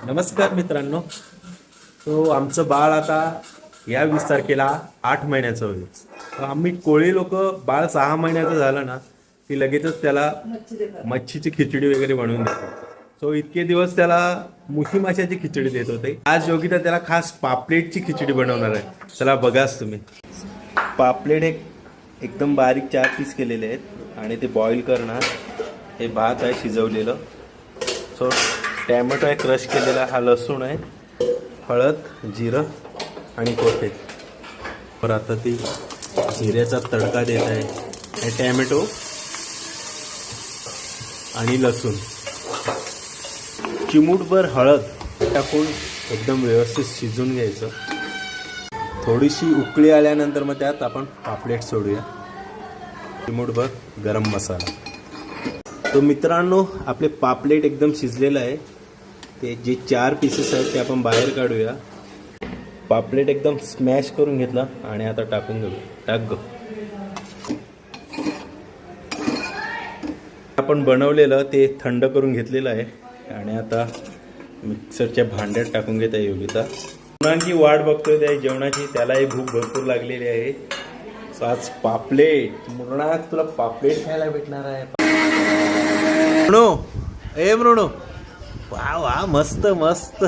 नमस्कार मित्रांनो. तो आमचं बाळ आता या 20 तारखेला 8 महिन्याचं होईल. आम्ही कोळी लोक बाळ 6 महिन्याचं झालं ना की लगेचच त्याला मच्छीची खिचडी वगैरे बनवून देतो. सो इतके दिवस त्याला मुशी माशाची खिचडी देत होते. आज योगिता त्याला खास पापलेटची खिचडी बनवणार आहे. चला बघाच तुम्ही. पापलेट एकदम बारीक 4 पीस केलेले आहेत आणि ते बॉईल करणार. हे भात आहे शिजवलेलं. सो टॅमॅटो आहे क्रश केलेला, हा लसूण आहे, हळद, जिरं आणि कोथिंबीर. तर आता ती जिऱ्याचा तडका देत आहे. हे टॅमॅटो आणि लसूण, चिमूटभर हळद टाकून एकदम व्यवस्थित शिजून घ्यायचं. थोडीशी उकळी आल्यानंतर मग त्यात आपण पापलेट सोडूया. चिमूटभर गरम मसाला. तो मित्रांनो आपले पापलेट एकदम शिजलेलं आहे. ते जे 4 पीसेस आहेत ते आपण बाहेर काढूया. पापलेट एकदम स्मॅश करून घेतला आणि आता टाकून घेऊ. टाक ग. आपण बनवलेलं ते थंड करून घेतलेलं आहे आणि आता मिक्सरच्या भांड्यात टाकून घेत आहे योगिता. मुलांची वाट बघतोय त्या जेवणाची. त्यालाही भूक भरपूर लागलेली आहे. आज पापलेट, मुरणा तुला पापलेट खायला भेटणार आहे. मृणू, ए मृणू, वा वा, मस्त मस्त.